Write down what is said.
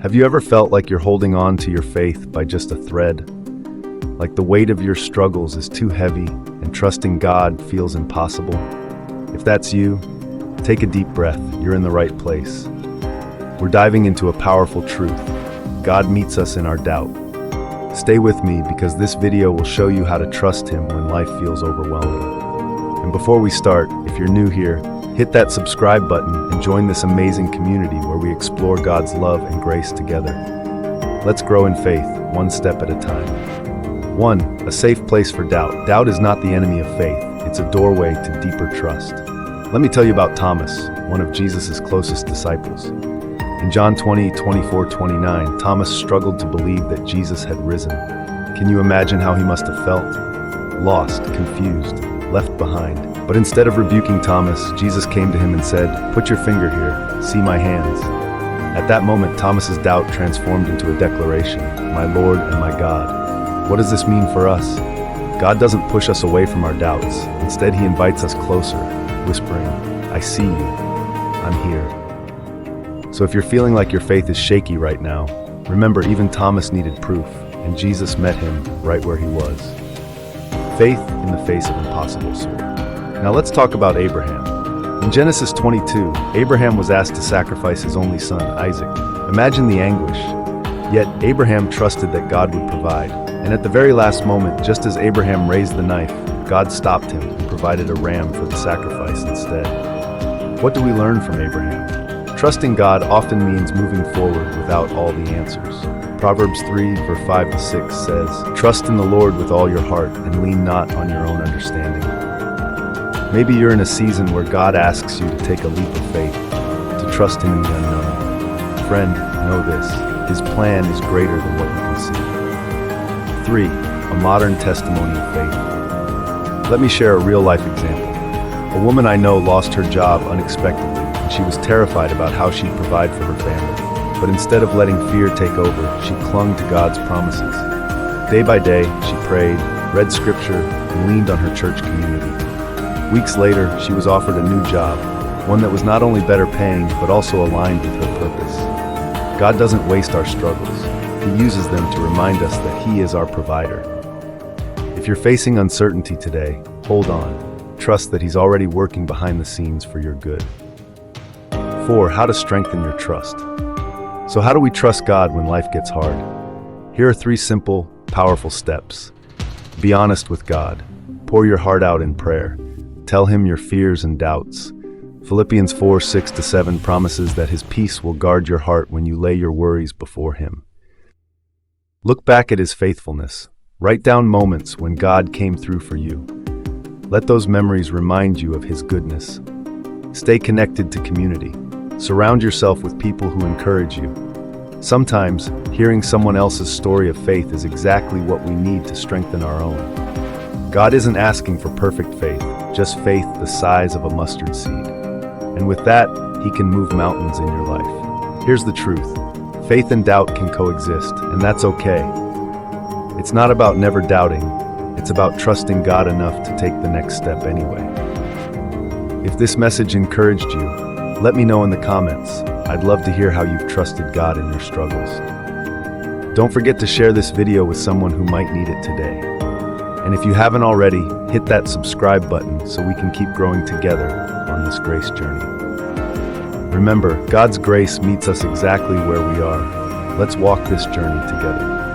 Have you ever felt like you're holding on to your faith by just a thread? Like the weight of your struggles is too heavy and trusting God feels impossible? If that's you, take a deep breath. You're in the right place. We're diving into a powerful truth. God meets us in our doubt. Stay with me because this video will show you how to trust Him when life feels overwhelming. And before we start, if you're new here, hit that subscribe button and join this amazing community where we explore God's love and grace together. Let's grow in faith, one step at a time. 1. A safe place for doubt. Doubt is not the enemy of faith. It's a doorway to deeper trust. Let me tell you about Thomas, one of Jesus' closest disciples. In John 20:24-29, Thomas struggled to believe that Jesus had risen. Can you imagine how he must have felt? Lost, confused, left behind. But instead of rebuking Thomas, Jesus came to him and said, "Put your finger here, see my hands." At that moment, Thomas's doubt transformed into a declaration, "My Lord and my God." What does this mean for us? God doesn't push us away from our doubts. Instead, He invites us closer, whispering, "I see you. I'm here." So if you're feeling like your faith is shaky right now, remember even Thomas needed proof, and Jesus met him right where he was. Faith in the face of impossible. Now let's talk about Abraham. In Genesis 22, Abraham was asked to sacrifice his only son, Isaac. Imagine the anguish. Yet Abraham trusted that God would provide. And at the very last moment, just as Abraham raised the knife, God stopped him and provided a ram for the sacrifice instead. What do we learn from Abraham? Trusting God often means moving forward without all the answers. Proverbs 3:5-6 says, "Trust in the Lord with all your heart and lean not on your own understanding." Maybe you're in a season where God asks you to take a leap of faith, to trust Him in the unknown. Friend, know this, His plan is greater than what you can see. 3. A modern testimony of faith. Let me share a real-life example. A woman I know lost her job unexpectedly, and she was terrified about how she'd provide for her family. But instead of letting fear take over, she clung to God's promises. Day by day, she prayed, read scripture, and leaned on her church community. Weeks later, she was offered a new job, one that was not only better paying, but also aligned with her purpose. God doesn't waste our struggles. He uses them to remind us that He is our provider. If you're facing uncertainty today, hold on. Trust that He's already working behind the scenes for your good. 4. How to strengthen your trust. So how do we trust God when life gets hard? Here are 3 simple, powerful steps. Be honest with God. Pour your heart out in prayer. Tell Him your fears and doubts. Philippians 4:6-7 promises that His peace will guard your heart when you lay your worries before Him. Look back at His faithfulness. Write down moments when God came through for you. Let those memories remind you of His goodness. Stay connected to community. Surround yourself with people who encourage you. Sometimes, hearing someone else's story of faith is exactly what we need to strengthen our own. God isn't asking for perfect faith, just faith the size of a mustard seed. And with that, He can move mountains in your life. Here's the truth. Faith and doubt can coexist, and that's okay. It's not about never doubting. It's about trusting God enough to take the next step anyway. If this message encouraged you, let me know in the comments. I'd love to hear how you've trusted God in your struggles. Don't forget to share this video with someone who might need it today. And if you haven't already, hit that subscribe button so we can keep growing together on this grace journey. Remember, God's grace meets us exactly where we are. Let's walk this journey together.